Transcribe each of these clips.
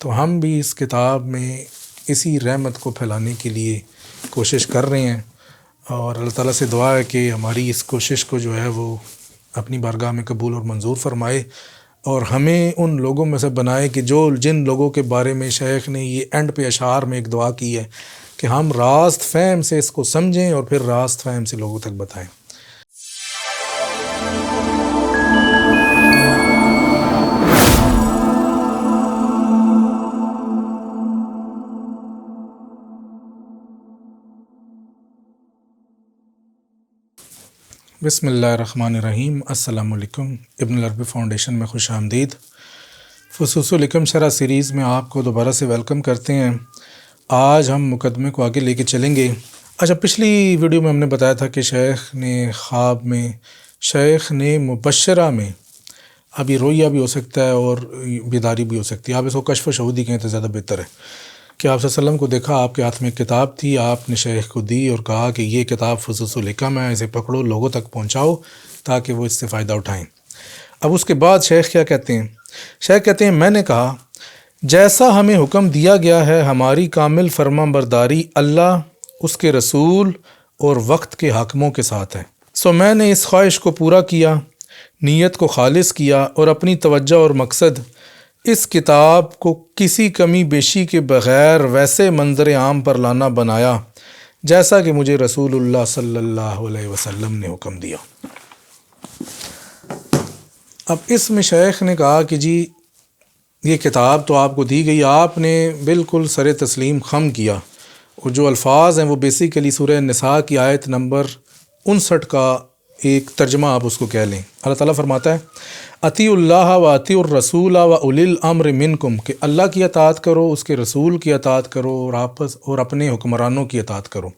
تو ہم بھی اس کتاب میں اسی رحمت کو پھیلانے کے لیے کوشش کر رہے ہیں، اور اللہ تعالیٰ سے دعا ہے کہ ہماری اس کوشش کو جو ہے وہ اپنی بارگاہ میں قبول اور منظور فرمائے، اور ہمیں ان لوگوں میں سے بنائے کہ جن لوگوں کے بارے میں شیخ نے یہ اینڈ پہ اشعار میں ایک دعا کی ہے کہ ہم راست فہم سے اس کو سمجھیں اور پھر راست فہم سے لوگوں تک بتائیں۔ بسم اللہ الرحمن الرحیم۔ السلام علیکم۔ ابن العربی فاؤنڈیشن میں خوش آمدید۔ فصوص الحکم شرح سیریز میں آپ کو دوبارہ سے ویلکم کرتے ہیں۔ آج ہم مقدمے کو آگے لے کے چلیں گے۔ اچھا، پچھلی ویڈیو میں ہم نے بتایا تھا کہ شیخ نے خواب میں، شیخ نے مبشرہ میں، اب یہ رویا بھی ہو سکتا ہے اور بیداری بھی ہو سکتی ہے، آپ اس کو کشف شہودی کہیں تو زیادہ بہتر ہے، کہ آپ صلی اللہ علیہ وسلم کو دیکھا، آپ کے ہاتھ میں ایک کتاب تھی، آپ نے شیخ کو دی اور کہا کہ یہ کتاب فصوص الحکم ہے، اسے پکڑو، لوگوں تک پہنچاؤ تاکہ وہ اس سے فائدہ اٹھائیں۔ اب اس کے بعد شیخ کیا کہتے ہیں؟ شیخ کہتے ہیں میں نے کہا جیسا ہمیں حکم دیا گیا ہے ہماری کامل فرما برداری اللہ، اس کے رسول اور وقت کے حاکموں کے ساتھ ہے، سو میں نے اس خواہش کو پورا کیا، نیت کو خالص کیا اور اپنی توجہ اور مقصد اس کتاب کو کسی کمی بیشی کے بغیر ویسے منظر عام پر لانا بنایا جیسا کہ مجھے رسول اللہ صلی اللہ علیہ وسلم نے حکم دیا۔ اب اس میں شیخ نے کہا کہ جی یہ کتاب تو آپ کو دی گئی، آپ نے بالکل سر تسلیم خم کیا، اور جو الفاظ ہیں وہ بیسیکلی سورہ نساء کی آیت نمبر 59 کا ایک ترجمہ آپ اس کو کہہ لیں۔ اللہ تعالیٰ فرماتا ہے اطیعوا اللہ و اطیعوا الرسول و اولی الامر منکم، کہ اللہ کی اطاعت کرو، اس کے رسول کی اطاعت کرو، اور اپنے حکمرانوں کی اطاعت کرو۔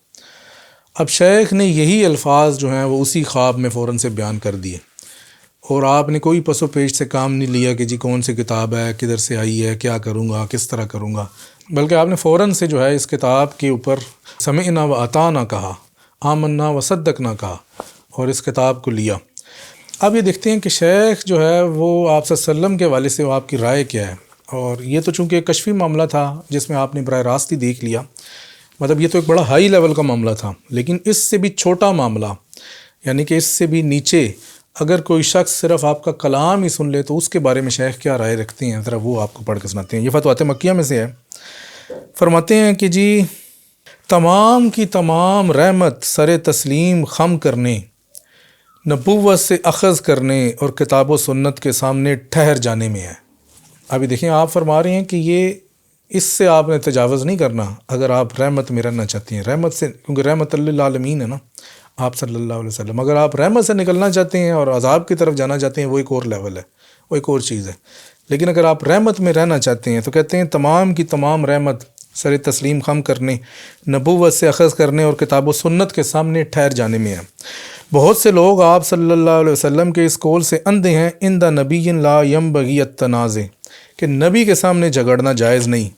اب شیخ نے یہی الفاظ جو ہیں وہ اسی خواب میں فوراً سے بیان کر دیے، اور آپ نے کوئی پس و پیش سے کام نہیں لیا کہ جی کون سی کتاب ہے، کدھر سے آئی ہے، کیا کروں گا، کس طرح کروں گا، بلکہ آپ نے فوراً سے جو ہے اس کتاب کے اوپر سمعنا و اطعنا کہا، آمنا و صدقنا کہا، اور اس کتاب کو لیا۔ اب یہ دیکھتے ہیں کہ شیخ جو ہے وہ آپ صلی اللہ علیہ وسلم کے حوالے سے آپ کی رائے کیا ہے، اور یہ تو چونکہ ایک کشفی معاملہ تھا جس میں آپ نے براہ راست ہی دیکھ لیا، مطلب یہ تو ایک بڑا ہائی لیول کا معاملہ تھا، لیکن اس سے بھی چھوٹا معاملہ، یعنی کہ اس سے بھی نیچے اگر کوئی شخص صرف آپ کا کلام ہی سن لے تو اس کے بارے میں شیخ کیا رائے رکھتے ہیں، ذرا وہ آپ کو پڑھ کے سناتے ہیں۔ یہ فتویٰ مکیہ میں سے ہے۔ فرماتے ہیں کہ جی تمام کی تمام رحمت سر تسلیم خم کرنے، نبوت سے اخذ کرنے اور کتاب و سنت کے سامنے ٹھہر جانے میں ہے۔ ابھی دیکھیں آپ فرما رہے ہیں کہ یہ اس سے آپ نے تجاوز نہیں کرنا اگر آپ رحمت میں رہنا چاہتے ہیں، رحمت سے، کیونکہ رحمت للعالمین ہے نا آپ صلی اللہ علیہ وسلم، اگر آپ رحمت سے نکلنا چاہتے ہیں اور عذاب کی طرف جانا چاہتے ہیں وہ ایک اور لیول ہے، وہ ایک اور چیز ہے، لیکن اگر آپ رحمت میں رہنا چاہتے ہیں تو کہتے ہیں تمام کی تمام رحمت سر تسلیم خم کرنے، نبوت سے اخذ کرنے اور کتاب و سنت کے سامنے ٹھہر جانے میں ہے۔ بہت سے لوگ آپ صلی اللہ علیہ وسلم کے اس قول سے اندھے ہیں عند نبی لا ینبغی التنازع، کہ نبی کے سامنے جھگڑنا جائز نہیں،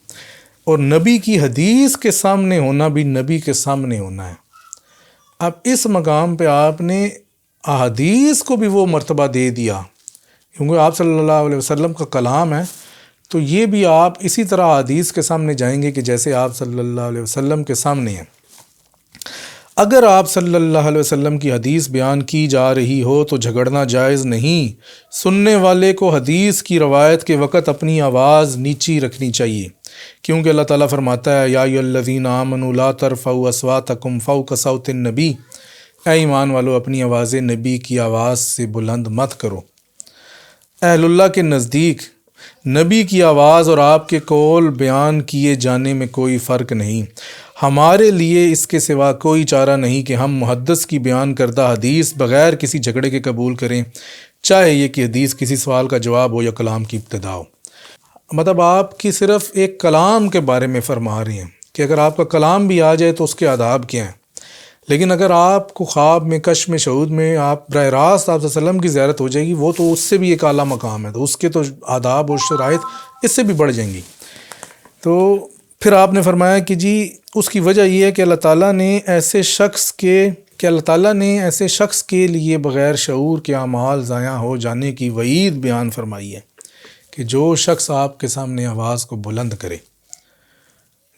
اور نبی کی حدیث کے سامنے ہونا بھی نبی کے سامنے ہونا ہے۔ اب اس مقام پہ آپ نے احادیث کو بھی وہ مرتبہ دے دیا، کیونکہ آپ صلی اللہ علیہ وسلم کا کلام ہے، تو یہ بھی آپ اسی طرح حدیث کے سامنے جائیں گے کہ جیسے آپ صلی اللہ علیہ وسلم کے سامنے ہیں۔ اگر آپ صلی اللہ علیہ وسلم کی حدیث بیان کی جا رہی ہو تو جھگڑنا جائز نہیں، سننے والے کو حدیث کی روایت کے وقت اپنی آواز نیچی رکھنی چاہیے، کیونکہ اللہ تعالیٰ فرماتا ہے یا ایھا الذین آمنوا لا ترفعوا اصواتکم فوق صوت النبی، اے ایمان والو اپنی آوازیں نبی کی آواز سے بلند مت کرو۔ اہل اللہ کے نزدیک نبی کی آواز اور آپ کے قول بیان کیے جانے میں کوئی فرق نہیں۔ ہمارے لیے اس کے سوا کوئی چارہ نہیں کہ ہم محدث کی بیان کردہ حدیث بغیر کسی جھگڑے کے قبول کریں، چاہے یہ کہ حدیث کسی سوال کا جواب ہو یا کلام کی ابتدا ہو۔ مطلب آپ کی صرف ایک کلام کے بارے میں فرما رہے ہیں کہ اگر آپ کا کلام بھی آ جائے تو اس کے آداب کیا ہیں، لیکن اگر آپ کو خواب میں، کشف میں، شہود میں آپ براہ راست آپ صلی اللہ علیہ وسلم کی زیارت ہو جائے گی، وہ تو اس سے بھی ایک اعلیٰ مقام ہے، تو اس کے تو آداب اور شرائط اس سے بھی بڑھ جائیں گی۔ تو پھر آپ نے فرمایا کہ جی اس کی وجہ یہ ہے کہ اللہ تعالیٰ نے ایسے شخص کے لیے بغیر شعور کے اعمال ضائع ہو جانے کی وعید بیان فرمائی ہے، کہ جو شخص آپ کے سامنے آواز کو بلند کرے.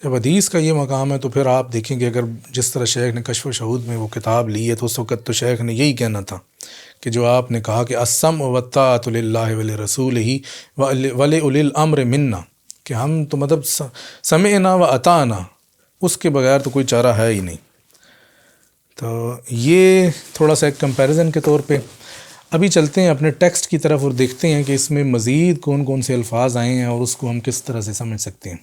جب حدیث کا یہ مقام ہے تو پھر آپ دیکھیں گے اگر جس طرح شیخ نے کشف و شہود میں وہ کتاب لی ہے تو اس وقت تو شیخ نے یہی کہنا تھا کہ جو آپ نے کہا کہ السمع والطاعۃ للہ ولرسولہ ولاولی الامر منا، کہ ہم تو مطلب سمعنا و اطعنا، اس کے بغیر تو کوئی چارہ ہے ہی نہیں. تو یہ تھوڑا سا ایک کمپیریزن کے طور پہ. ابھی چلتے ہیں اپنے ٹیکسٹ کی طرف اور دیکھتے ہیں کہ اس میں مزید کون کون سے الفاظ آئے ہیں اور اس کو ہم کس طرح سے سمجھ سکتے ہیں.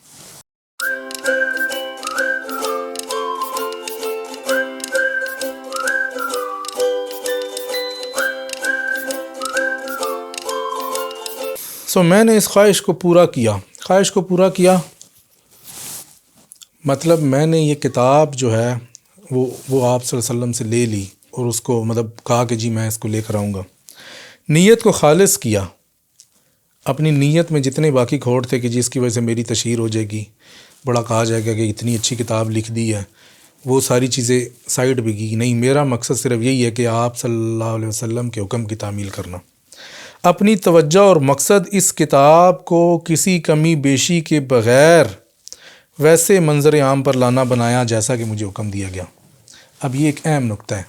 میں نے اس خواہش کو پورا کیا. خواہش کو پورا کیا مطلب میں نے یہ کتاب جو ہے وہ آپ صلی اللہ علیہ وسلم سے لے لی اور اس کو مطلب کہا کہ جی میں اس کو لے کر آؤں گا. نیت کو خالص کیا. اپنی نیت میں جتنے باقی کھوٹ تھے کہ جس کی وجہ سے میری تشہیر ہو جائے گی، بڑا کہا جائے گا کہ اتنی اچھی کتاب لکھ دی ہے، وہ ساری چیزیں سائڈ بھی کی. نہیں، میرا مقصد صرف یہی ہے کہ آپ صلی اللہ علیہ وسلم کے حکم کی تعمیل کرنا. اپنی توجہ اور مقصد اس کتاب کو کسی کمی بیشی کے بغیر ویسے منظر عام پر لانا بنایا جیسا کہ مجھے حکم دیا گیا. اب یہ ایک اہم نقطہ ہے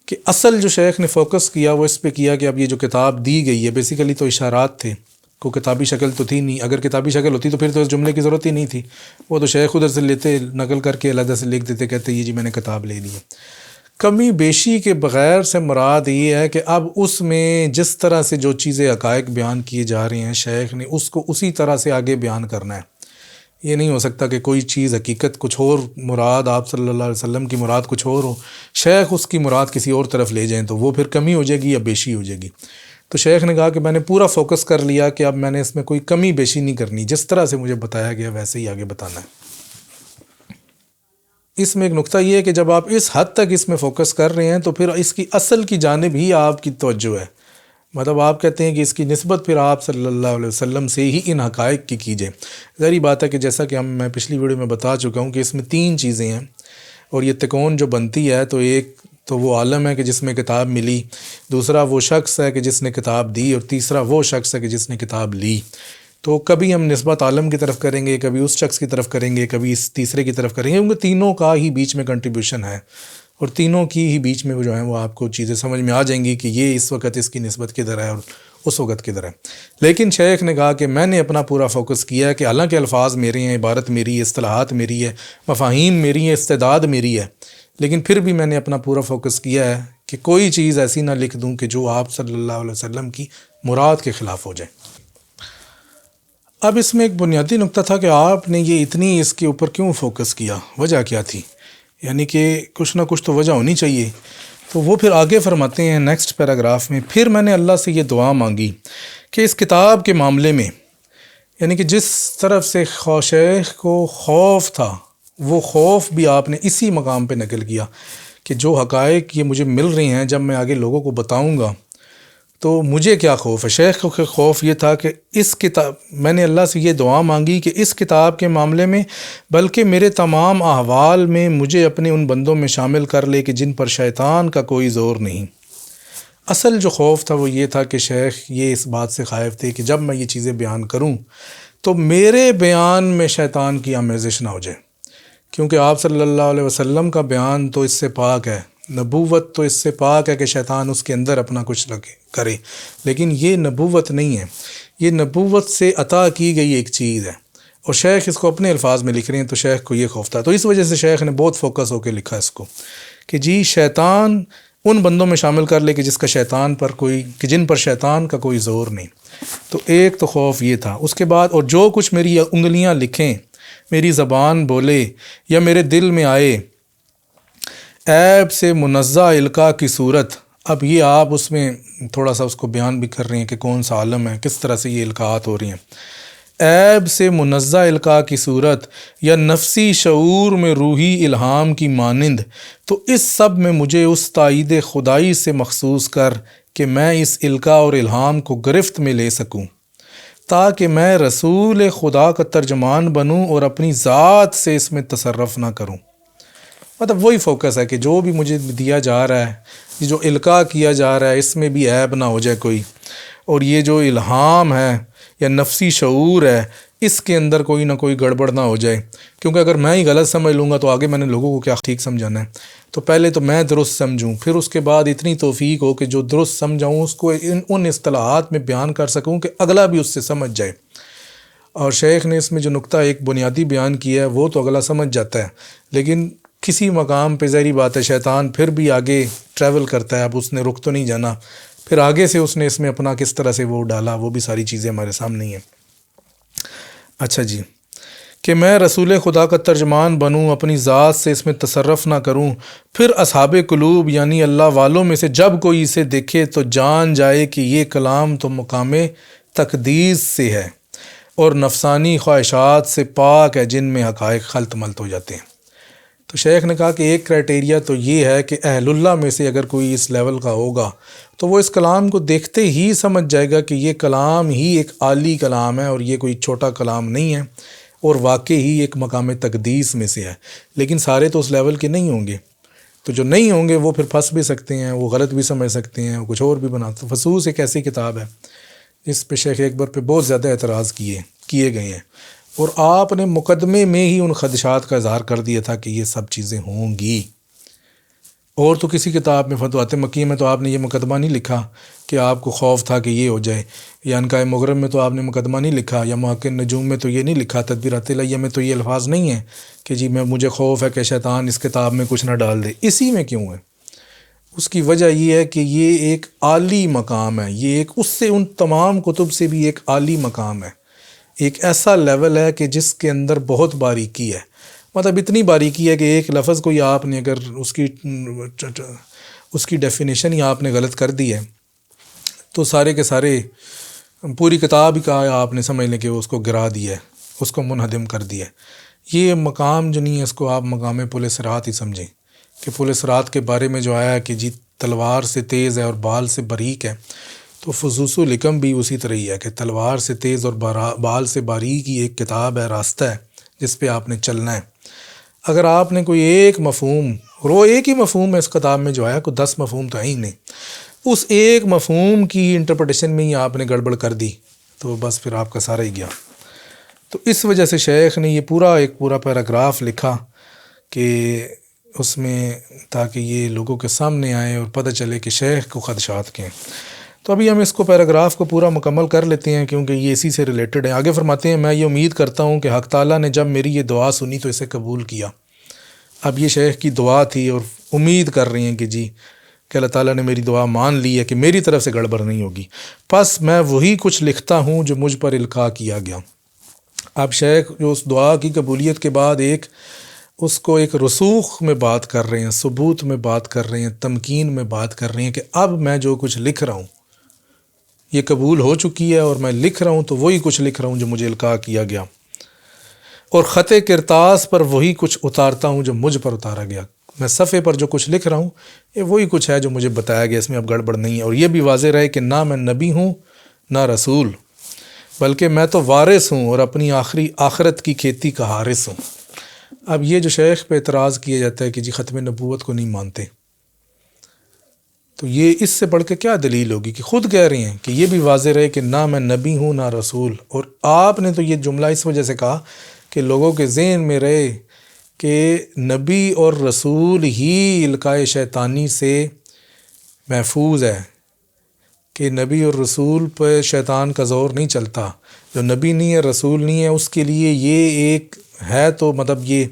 کہ اصل جو شیخ نے فوکس کیا وہ اس پہ کیا کہ اب یہ جو کتاب دی گئی ہے بیسیکلی تو اشارات تھے، کوئی کتابی شکل تو تھی نہیں. اگر کتابی شکل ہوتی تو پھر تو اس جملے کی ضرورت ہی نہیں تھی. وہ تو شیخ ادھر سے لیتے، نقل کر کے علیحدہ سے لکھ دیتے، کہتے یہ جی میں نے کتاب لے لی ہے. کمی بیشی کے بغیر سے مراد یہ ہے کہ اب اس میں جس طرح سے جو چیزیں حقائق بیان کیے جا رہے ہیں شیخ نے اس کو اسی طرح سے آگے بیان کرنا ہے. یہ نہیں ہو سکتا کہ کوئی چیز حقیقت کچھ اور مراد آپ صلی اللہ علیہ وسلم کی مراد کچھ اور ہو، شیخ اس کی مراد کسی اور طرف لے جائیں تو وہ پھر کمی ہو جائے گی یا بیشی ہو جائے گی. تو شیخ نے کہا کہ میں نے پورا فوکس کر لیا کہ اب میں نے اس میں کوئی کمی بیشی نہیں کرنی، جس طرح سے مجھے بتایا گیا ویسے ہی آگے بتانا ہے. اس میں ایک نقطہ یہ ہے کہ جب آپ اس حد تک اس میں فوکس کر رہے ہیں تو پھر اس کی اصل کی جانب ہی آپ کی توجہ ہے. مطلب آپ کہتے ہیں کہ اس کی نسبت پھر آپ صلی اللہ علیہ وسلم سے ہی ان حقائق کی کیجئے. ظاہری بات ہے کہ جیسا کہ میں پچھلی ویڈیو میں بتا چکا ہوں کہ اس میں 3 چیزیں ہیں اور یہ تکون جو بنتی ہے تو ایک تو وہ عالم ہے کہ جس میں کتاب ملی، دوسرا وہ شخص ہے کہ جس نے کتاب دی، اور تیسرا وہ شخص ہے کہ جس نے کتاب لی. تو کبھی ہم نسبت عالم کی طرف کریں گے، کبھی اس شخص کی طرف کریں گے، کبھی اس تیسرے کی طرف کریں گے، کیونکہ تینوں کا ہی بیچ میں کنٹریبیوشن ہے اور تینوں کی ہی بیچ میں وہ جو ہیں وہ آپ کو چیزیں سمجھ میں آ جائیں گی کہ یہ اس وقت اس کی نسبت کدھر ہے اور اس وقت کدھر ہے. لیکن شیخ نے کہا کہ میں نے اپنا پورا فوکس کیا ہے کہ حالانکہ الفاظ میرے ہیں، عبارت میری ہے، اصطلاحات میری ہے، مفاہیم میری ہیں، استعداد میری ہے، لیکن پھر بھی میں نے اپنا پورا فوکس کیا ہے کہ کوئی چیز ایسی نہ لکھ دوں کہ جو آپ صلی اللہ علیہ وسلم کی مراد کے خلاف ہو جائے. اب اس میں ایک بنیادی نقطہ تھا کہ آپ نے یہ اتنی اس کے اوپر کیوں فوکس کیا، وجہ کیا تھی، یعنی کہ کچھ نہ کچھ تو وجہ ہونی چاہیے. تو وہ پھر آگے فرماتے ہیں نیکسٹ پیراگراف میں، پھر میں نے اللہ سے یہ دعا مانگی کہ اس کتاب کے معاملے میں، یعنی کہ جس طرف سے شیخ کو خوف تھا وہ خوف بھی آپ نے اسی مقام پہ نقل کیا کہ جو حقائق یہ مجھے مل رہی ہیں جب میں آگے لوگوں کو بتاؤں گا تو مجھے کیا خوف ہے. شیخ کو خوف یہ تھا کہ اس کتاب، میں نے اللہ سے یہ دعا مانگی کہ اس کتاب کے معاملے میں بلکہ میرے تمام احوال میں مجھے اپنے ان بندوں میں شامل کر لے کہ جن پر شیطان کا کوئی زور نہیں. اصل جو خوف تھا وہ یہ تھا کہ شیخ یہ اس بات سے خائف تھے کہ جب میں یہ چیزیں بیان کروں تو میرے بیان میں شیطان کی آمیزش نہ ہو جائے، کیونکہ آپ صلی اللہ علیہ وسلم کا بیان تو اس سے پاک ہے، نبوت تو اس سے پاک ہے کہ شیطان اس کے اندر اپنا کچھ کرے، لیکن یہ نبوت نہیں ہے، یہ نبوت سے عطا کی گئی ایک چیز ہے اور شیخ اس کو اپنے الفاظ میں لکھ رہے ہیں. تو شیخ کو یہ خوف تھا، تو اس وجہ سے شیخ نے بہت فوکس ہو کے لکھا اس کو کہ جی شیطان ان بندوں میں شامل کر لے کہ جس کا شیطان پر کوئی، کہ جن پر شیطان کا کوئی زور نہیں. تو ایک تو خوف یہ تھا. اس کے بعد اور جو کچھ میری انگلیاں لکھیں، میری زبان بولے یا میرے دل میں آئے، عیب سے منزہ القاء کی صورت. اب یہ آپ اس میں تھوڑا سا اس کو بیان بھی کر رہے ہیں کہ کون سا عالم ہے، کس طرح سے یہ القاءات ہو رہی ہیں. عیب سے منزہ القاء کی صورت یا نفسی شعور میں روحی الہام کی مانند، تو اس سب میں مجھے اس تائید خدائی سے مخصوص کر کہ میں اس القاء اور الہام کو گرفت میں لے سکوں، تاکہ میں رسول خدا کا ترجمان بنوں اور اپنی ذات سے اس میں تصرف نہ کروں. مطلب وہی فوکس ہے کہ جو بھی مجھے دیا جا رہا ہے، جو القاء کیا جا رہا ہے، اس میں بھی عیب نہ ہو جائے کوئی، اور یہ جو الہام ہے یا نفسی شعور ہے، اس کے اندر کوئی نہ کوئی گڑبڑ نہ ہو جائے، کیونکہ اگر میں ہی غلط سمجھ لوں گا تو آگے میں نے لوگوں کو کیا ٹھیک سمجھانا ہے. تو پہلے تو میں درست سمجھوں، پھر اس کے بعد اتنی توفیق ہو کہ جو درست سمجھاؤں اس کو ان اصطلاحات میں بیان کر سکوں کہ اگلا بھی اس سے سمجھ جائے. اور شیخ نے اس میں جو نقطہ ایک بنیادی بیان کیا ہے وہ تو اگلا سمجھ جاتا ہے، لیکن کسی مقام پہ ظاہری بات ہے شیطان پھر بھی آگے ٹریول کرتا ہے. اب اس نے رک تو نہیں جانا، پھر آگے سے اس نے اس میں اپنا کس طرح سے وہ ڈالا، وہ بھی ساری چیزیں ہمارے سامنے ہیں. اچھا جی، کہ میں رسول خدا کا ترجمان بنوں، اپنی ذات سے اس میں تصرف نہ کروں، پھر اصحاب قلوب یعنی اللہ والوں میں سے جب کوئی اسے دیکھے تو جان جائے کہ یہ کلام تو مقام تقدیس سے ہے اور نفسانی خواہشات سے پاک ہے جن میں حقائق خلط ملط ہو جاتے ہیں. تو شیخ نے کہا کہ ایک کرائٹیریا تو یہ ہے کہ اہل اللہ میں سے اگر کوئی اس لیول کا ہوگا تو وہ اس کلام کو دیکھتے ہی سمجھ جائے گا کہ یہ کلام ہی ایک عالی کلام ہے اور یہ کوئی چھوٹا کلام نہیں ہے اور واقعی ہی ایک مقام تقدیس میں سے ہے. لیکن سارے تو اس لیول کے نہیں ہوں گے، تو جو نہیں ہوں گے وہ پھر پھنس بھی سکتے ہیں، وہ غلط بھی سمجھ سکتے ہیں، وہ کچھ اور بھی بناتے. فصوص ایک ایسی کتاب ہے جس پہ شیخ اکبر پہ بہت زیادہ اعتراض کیے گئے ہیں، اور آپ نے مقدمے میں ہی ان خدشات کا اظہار کر دیا تھا کہ یہ سب چیزیں ہوں گی. اور تو کسی کتاب میں فتوحات مکیہ میں تو آپ نے یہ مقدمہ نہیں لکھا کہ آپ کو خوف تھا کہ یہ ہو جائے، یا انکائے مغرب میں تو آپ نے مقدمہ نہیں لکھا، یا محقق نجوم میں تو یہ نہیں لکھا، تدبیرات الہیہ میں تو یہ الفاظ نہیں ہیں کہ جی مجھے خوف ہے کہ شیطان اس کتاب میں کچھ نہ ڈال دے. اسی میں کیوں ہے؟ اس کی وجہ یہ ہے کہ یہ ایک عالی مقام ہے، یہ ایک اس سے ان تمام کتب سے بھی ایک عالی مقام ہے، ایک ایسا لیول ہے کہ جس کے اندر بہت باریکی ہے. مطلب اتنی باریکی ہے کہ ایک لفظ کو ہی آپ نے اگر اس کی ڈیفینیشن ہی آپ نے غلط کر دی ہے تو سارے کے سارے پوری کتاب کا آپ نے سمجھ لیں کہ اس کو گرا دیا ہے، اس کو منہدم کر دیا ہے. یہ مقام جو نہیں ہے اس کو آپ مقام پل صراط ہی سمجھیں کہ پل صراط کے بارے میں جو آیا ہے کہ جی تلوار سے تیز ہے اور بال سے باریک ہے، تو فصوص الحکم بھی اسی طرح ہی ہے کہ تلوار سے تیز اور بال سے باریک ہی ایک کتاب ہے، راستہ ہے جس پہ آپ نے چلنا ہے. اگر آپ نے کوئی ایک مفہوم، اور وہ ایک ہی مفہوم ہے اس کتاب میں جو آیا، کوئی 10 مفہوم تو ہے ہی نہیں، اس ایک مفہوم کی انٹرپریٹیشن میں ہی آپ نے گڑبڑ کر دی تو بس پھر آپ کا سارا ہی گیا. تو اس وجہ سے شیخ نے یہ ایک پورا پیراگراف لکھا کہ اس میں تاکہ یہ لوگوں کے سامنے آئے اور پتہ چلے کہ شیخ کو خدشات کے ہیں. تو ابھی ہم اس کو پیراگراف کو پورا مکمل کر لیتے ہیں کیونکہ یہ اسی سے ریلیٹڈ ہے. آگے فرماتے ہیں، میں یہ امید کرتا ہوں کہ حق تعالیٰ نے جب میری یہ دعا سنی تو اسے قبول کیا. اب یہ شیخ کی دعا تھی اور امید کر رہی ہیں کہ جی کہ اللہ تعالیٰ نے میری دعا مان لی ہے کہ میری طرف سے گڑبڑ نہیں ہوگی، پس میں وہی کچھ لکھتا ہوں جو مجھ پر القاء کیا گیا. اب شیخ جو اس دعا کی قبولیت کے بعد اس کو ایک رسوخ میں بات کر رہے ہیں، ثبوت میں بات کر رہے ہیں، تمکین میں بات کر رہے ہیں کہ اب میں جو کچھ لکھ رہا ہوں یہ قبول ہو چکی ہے اور میں لکھ رہا ہوں تو وہی کچھ لکھ رہا ہوں جو مجھے القاء کیا گیا، اور خط کرتاس پر وہی کچھ اتارتا ہوں جو مجھ پر اتارا گیا. میں صفحے پر جو کچھ لکھ رہا ہوں یہ وہی کچھ ہے جو مجھے بتایا گیا، اس میں اب گڑبڑ نہیں ہے. اور یہ بھی واضح رہے کہ نہ میں نبی ہوں نہ رسول، بلکہ میں تو وارث ہوں اور اپنی آخرت کی کھیتی کا حارث ہوں. اب یہ جو شیخ پہ اعتراض کیا جاتا ہے کہ جی ختم نبوت کو نہیں مانتے، تو یہ اس سے بڑھ کے کیا دلیل ہوگی کہ خود کہہ رہے ہیں کہ یہ بھی واضح رہے کہ نہ میں نبی ہوں نہ رسول. اور آپ نے تو یہ جملہ اس وجہ سے کہا کہ لوگوں کے ذہن میں رہے کہ نبی اور رسول ہی القاء شیطانی سے محفوظ ہے، کہ نبی اور رسول پہ شیطان کا زور نہیں چلتا. جو نبی نہیں ہے رسول نہیں ہے اس کے لیے یہ ایک ہے، تو مطلب یہ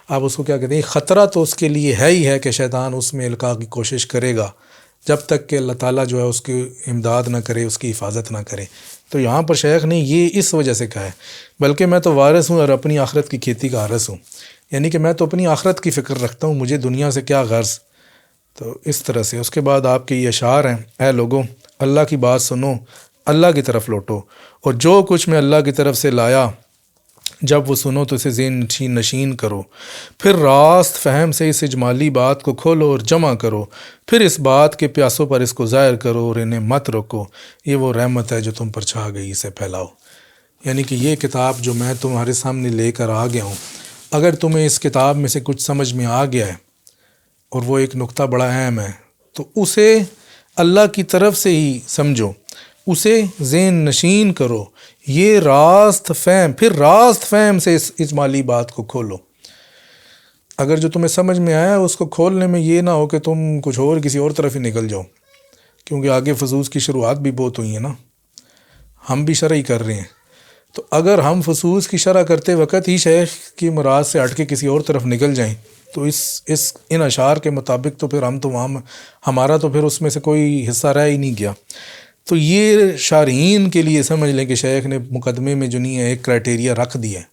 آپ اس کو کیا کہتے ہیں، خطرہ تو اس کے لیے ہے ہی ہے کہ شیطان اس میں القاء کی کوشش کرے گا جب تک کہ اللہ تعالیٰ جو ہے اس کی امداد نہ کرے، اس کی حفاظت نہ کرے. تو یہاں پر شیخ نے یہ اس وجہ سے کہا ہے، بلکہ میں تو وارث ہوں اور اپنی آخرت کی کھیتی کا حارث ہوں، یعنی کہ میں تو اپنی آخرت کی فکر رکھتا ہوں، مجھے دنیا سے کیا غرض. تو اس طرح سے اس کے بعد آپ کے یہ اشعار ہیں، اے لوگوں اللہ کی بات سنو، اللہ کی طرف لوٹو، اور جو کچھ میں اللہ کی طرف سے لایا جب وہ سنو تو اسے ذہن نشین کرو، پھر راست فہم سے اس اجمالی بات کو کھولو اور جمع کرو، پھر اس بات کے پیاسوں پر اس کو ظاہر کرو اور انہیں مت روکو، یہ وہ رحمت ہے جو تم پر چھا گئی، اسے پھیلاؤ. یعنی کہ یہ کتاب جو میں تمہارے سامنے لے کر آ گیا ہوں، اگر تمہیں اس کتاب میں سے کچھ سمجھ میں آ گیا ہے اور وہ ایک نقطہ بڑا اہم ہے تو اسے اللہ کی طرف سے ہی سمجھو، اسے ذہن نشین کرو. یہ راست فہم، پھر راست فہم سے اس اجمالی بات کو کھولو. اگر جو تمہیں سمجھ میں آیا اس کو کھولنے میں یہ نہ ہو کہ تم کچھ اور کسی اور طرف ہی نکل جاؤ، کیونکہ آگے فصوص کی شروعات بھی بہت ہوئی ہیں نا، ہم بھی شرح ہی کر رہے ہیں. تو اگر ہم فصوص کی شرح کرتے وقت ہی شیخ کی مراد سے ہٹ کے کسی اور طرف نکل جائیں تو ان اشعار کے مطابق تو پھر ہمارا تو پھر اس میں سے کوئی حصہ رہ ہی نہیں گیا. تو یہ شارحین کے لیے سمجھ لیں کہ شیخ نے مقدمے میں جو نہیں ہے ایک کرائٹیریا رکھ دیا ہے.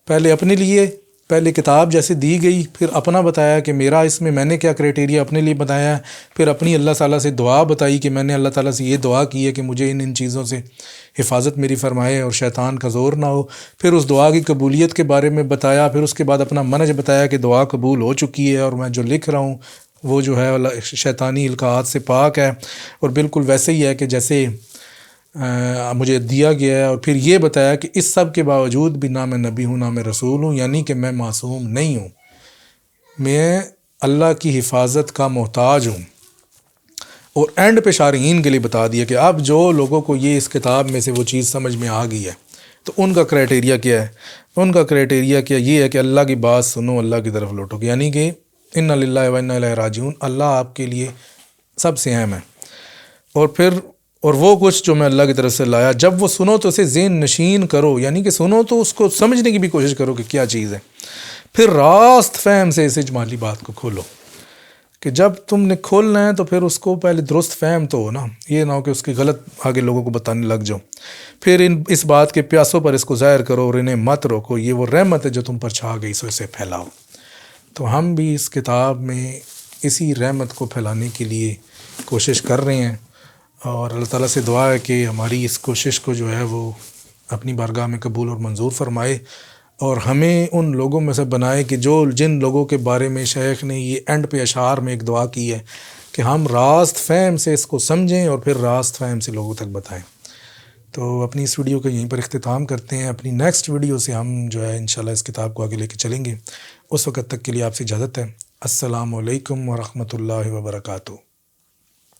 پہلے اپنے لیے، پہلے کتاب جیسے دی گئی، پھر اپنا بتایا کہ میرا اس میں نے کیا کرائٹیریا اپنے لیے بتایا، پھر اپنی اللہ تعالیٰ سے دعا بتائی کہ میں نے اللہ تعالیٰ سے یہ دعا کی ہے کہ مجھے ان چیزوں سے حفاظت میری فرمائے اور شیطان کا زور نہ ہو. پھر اس دعا کی قبولیت کے بارے میں بتایا، پھر اس کے بعد اپنا منہج بتایا کہ دعا قبول ہو چکی ہے اور میں جو لکھ رہا ہوں وہ جو ہے شیطانی القاعات سے پاک ہے اور بالکل ویسے ہی ہے کہ جیسے مجھے دیا گیا ہے. اور پھر یہ بتایا کہ اس سب کے باوجود بھی نہ میں نبی ہوں نہ میں رسول ہوں، یعنی کہ میں معصوم نہیں ہوں، میں اللہ کی حفاظت کا محتاج ہوں. اور اینڈ پہ شارحین کے لیے بتا دیا کہ اب جو لوگوں کو یہ اس کتاب میں سے وہ چیز سمجھ میں آ گئی ہے تو ان کا کرائٹیریا کیا ہے. ان کا کرائٹیریا کیا یہ ہے کہ اللہ کی بات سنو، اللہ کی طرف لوٹو، یعنی کہ ان للہ و انا الیہ راجعون، اللہ آپ کے لیے سب سے اہم ہے. اور وہ کچھ جو میں اللہ کی طرف سے لایا جب وہ سنو تو اسے ذہن نشین کرو، یعنی کہ سنو تو اس کو سمجھنے کی بھی کوشش کرو کہ کیا چیز ہے. پھر راست فہم سے اس اجمالی بات کو کھولو، کہ جب تم نے کھولنا ہے تو پھر اس کو پہلے درست فہم تو ہو نا، یہ نہ ہو کہ اس کی غلط آگے لوگوں کو بتانے لگ جاؤ. پھر اس بات کے پیاسوں پر اس کو ظاہر کرو اور انہیں مت روکو، یہ وہ رحمت ہے جو تم پر چھا گئی سو اسے پھیلاؤ. تو ہم بھی اس کتاب میں اسی رحمت کو پھیلانے کے لیے کوشش کر رہے ہیں، اور اللہ تعالیٰ سے دعا ہے کہ ہماری اس کوشش کو جو ہے وہ اپنی بارگاہ میں قبول اور منظور فرمائے، اور ہمیں ان لوگوں میں سے بنائے کہ جن لوگوں کے بارے میں شیخ نے یہ اینڈ پہ اشعار میں ایک دعا کی ہے کہ ہم راست فہم سے اس کو سمجھیں اور پھر راست فہم سے لوگوں تک بتائیں. تو اپنی اس ویڈیو کو یہیں پر اختتام کرتے ہیں. اپنی نیکسٹ ویڈیو سے ہم جو ہے انشاءاللہ اس کتاب کو آگے لے کے چلیں گے. اس وقت تک کے لیے آپ سے اجازت ہے. السلام علیکم ورحمۃ اللہ وبرکاتہ.